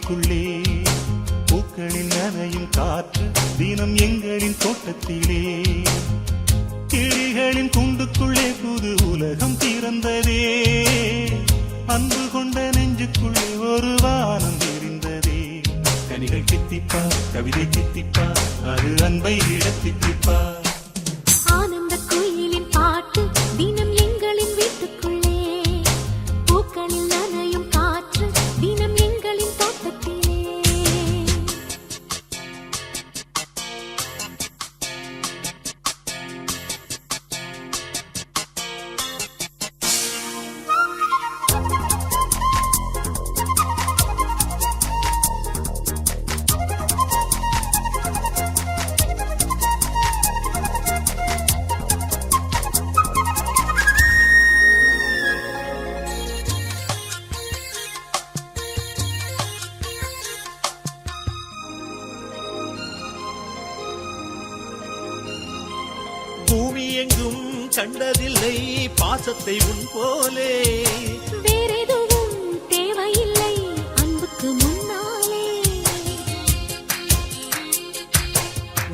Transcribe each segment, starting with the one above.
நெஞ்சுக்குள்ளே பூக்களின் நனையும் காற்று தினம் எங்களின் தோட்டத்திலே கிளிகளின் கூண்டுக்குள்ளே புது உலகம் பிறந்ததே அன்பு கொண்ட நெஞ்சுக்குள்ளே ஒரு வானம் விரிந்ததே கனிகள் கித்திப்பா கவிதை கித்திப்பா அது அன்பை இடத்தித்திப்பா ஆனந்த குயிலின் பாட்டு தினம் எங்களின் வீட்டுக்குள்ளே பூக்களில் நனையும் காற்று தினம் எங்களின் தோட்டத்திலே பூமி எங்கும் கண்டதில்லை பாசத்தை உன் போலே வேறெதுவும் தேவையில்லை அன்புக்கு முன்னாலே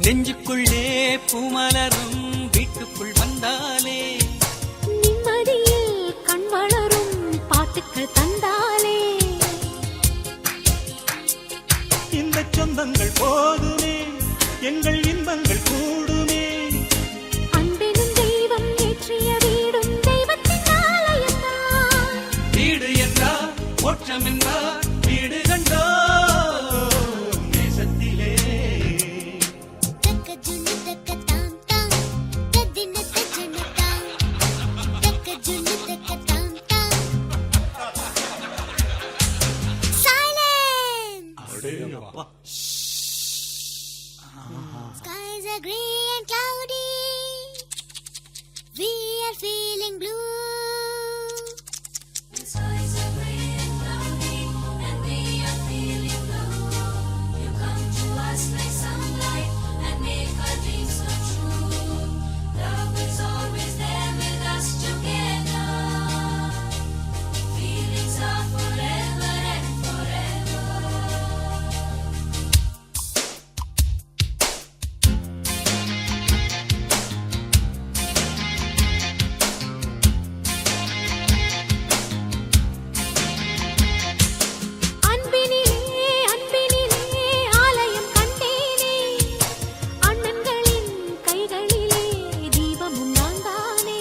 நெஞ்சுக்குள்ளே பூமலரும் வீட்டுக்குள் வந்தாலே நிம்மதியில் கண் வளரும் பாட்டுக்கள் தந்தாலே இந்த சொந்தங்கள் போதுமே எங்கள் இன்பங்கள் கூடுமே அன்பெனும் தெய்வம் ஏற்றிய வீடும் தெய்வத்தின் ஆலயம்தான் வீடு என்றார் மோட்சம் என்றார் வீடு கண்டோ நேசத்திலே தக்கஜுனு தக்கதாம் தாம் தத்தின தஜன தாம் தக்கஜுனு தக்கதாம் தாம் சைலன்ஸ் அடே அப்பா Skies are grey and cloudy. We are feeling blue. The skies are grey and cloudy, and we are feeling blue. You come to us like sunlight and make our dreams come true. Love is always there with us together. Feelings are forever and forever. அன்பினிலே அன்பினிலே ஆலயம் கண்டேனே அண்ணன்களின் கைகளிலே தீபமும் நான் தானே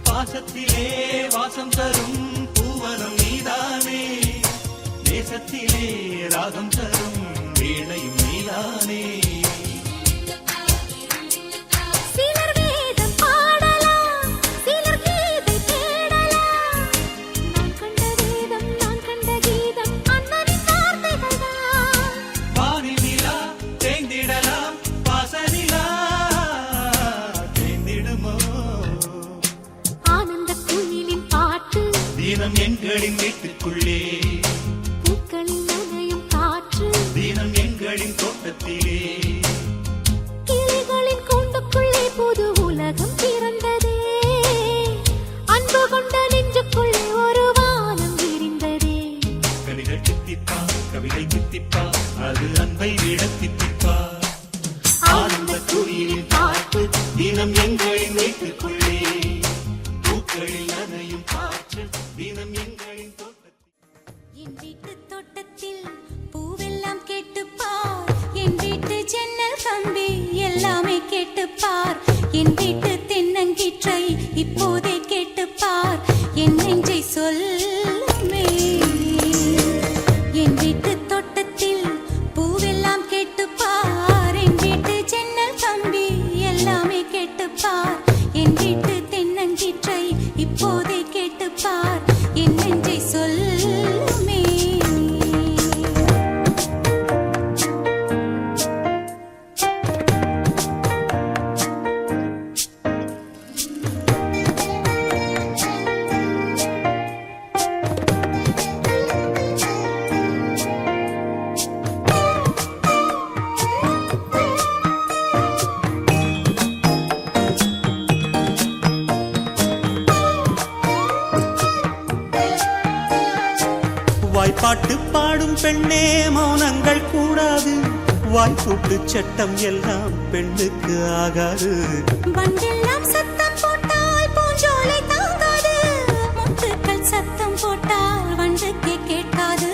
பாசத்திலே வாசம் தரும் பூவனம் நீதானே நேசத்திலே ராகம் தரும் வீணையும் நீதானே சிலர் வேதம் பாடலாம் சிலர் கீதை தேடலாம் நான் கண்ட வேதம் நான் கண்ட கீதம் அண்ணனின் வார்த்தைகள்தான் வானில் நிலா தேய்ந்திடலாம் பாசனிலா தேய்ந்திடுமோ ஆனந்த குயிலின் பாட்டு தினம் எங்களின் வீட்டுக்குள்ளே பூக்களில் நனையும் காற்று தினம் எங்களின் தோட்டத்திலே கிளிகளின் கூண்டுக்குள்ளே புது உலகம் பிறந்ததே அன்பு கொண்ட நெஞ்சுக்குள்ளே ஒரு வானம் விரிந்ததே கவிகள் கித்திப்பா கவிதை கித்திப்பா அது அன்பை விட தித்திப்பா ஆனந்த குயிலின் பாட்டு தினம் எங்களின் வீட்டுக்குள்ளே பூக்களில் நனையும் காற்று தினம் எங்களின் தோட்டத்தில் என் வீட்டு தோட்டத்தில் பூவெல்லாம் கேட்டுப்பார் என் வீட்டு ஜன்னல் கம்பி எல்லாமே கேட்டுப்பார் என் வீட்டு தென்னங்கீற்றை இப்போதே கேட்டுப்பார் என் நெஞ்சை சொல்லுமே என் வீட்டு தோட்டத்தில் பூவெல்லாம் கேட்டுப்பார் என் வீட்டு ஜன்னல் கம்பி எல்லாமே கேட்டுப்பார் என் வீட்டு தென்னங்கீற்றை இப்போதே கேட்டுப்பார் என் நெஞ்சை சொல்லுமே பாடும் பெண்ணே மௌனங்கள் கூடாது, வாய்ப்புட்டு சட்டம் எல்லாம் பெண்ணுக்கு ஆகாது. வண்டெல்லாம் சத்தம் போட்டால் பூஞ்சோலை தாங்காது, முத்துக்கள் சத்தம் போட்டால் வண்டுக்கே கேட்காது.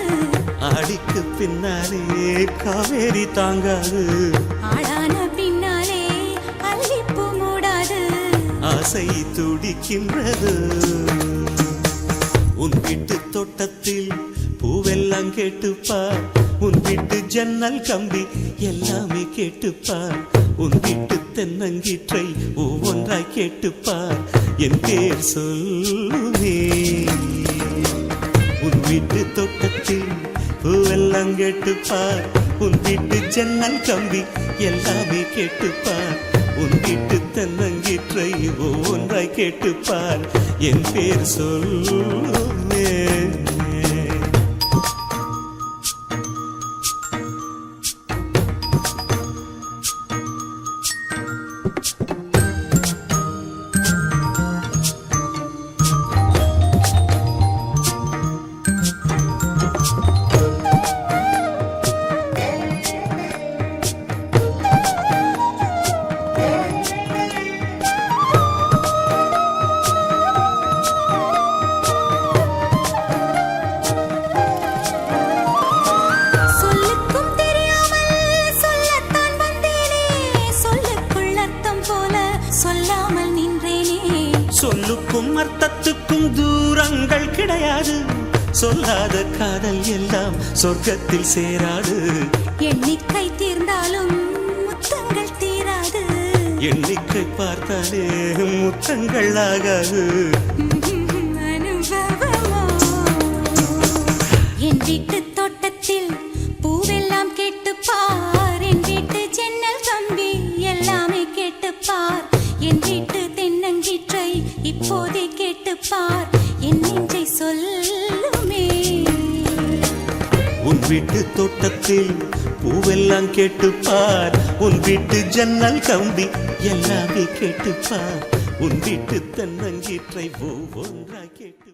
ஆடிக்கு பின்னாலே காவேரி தாங்காது, ஆடான பின்னாலே அல்லிப்பூ மூடாது. ஆசை துடிக்கின்றது. உன் வீட்டு தோட்டத்தில் பூவெல்லாம் கேட்டுப்பார், உன் வீட்டு ஜன்னல் கம்பி எல்லாமே கேட்டுப்பார், உன் வீட்டு தென்னங்கீற்றை ஒவ்வொன்றாய் கேட்டுப்பார், என் பேர் சொல்லுமே. உன் வீட்டு தோட்டத்தில் பூவெல்லாம் கேட்டுப்பார், உன் வீட்டு ஜன்னல் கம்பி எல்லாமே கேட்டுப்பார், உன் வீட்டு தென்னங்கீற்றை ஒவ்வொன்றாய் கேட்டுப்பார், என் பேர் சொல்லுமே. சொல்லுக்கும் தெரியாமல் சொல்லத்தான் வந்தேனே, சொல்லுக்குள் அர்த்தம் போல சொல்லாமல் நின்றேனே. சொல்லுக்கும் அர்த்தத்துக்கும் தூரங்கள் கிடையாது, சொல்லாத காதல் எல்லாம் சொர்க்கத்தில் சேராது. எண்ணிக்கை தீர்ந்தாலும் முத்தங்கள் தீராது, எண்ணிக்கை பார்த்தாலே முத்தங்கள் ஆகாது. அனுபவமோ. என் வீட்டு தோட்டத்தில் பூவெல்லாம் கேட்டுப்பார், என் வீட்டு ஜன்னல் கம்பி எல்லாமே கேட்டுப்பார், என் வீட்டு தென்னங்கீற்றை இப்போதே கேட்டுப்பார், என் நெஞ்சை சொல்லுமே. உன் வீட்டு தோட்டத்தில் பூவெல்லாம் கேட்டுப்பார், உன் வீட்டு ஜன்னல் கம்பி எல்லாமே கேட்டுப்பார், உன் வீட்டு தென்னங்கீற்றை ஒவ்வொன்றாய் கேட்டு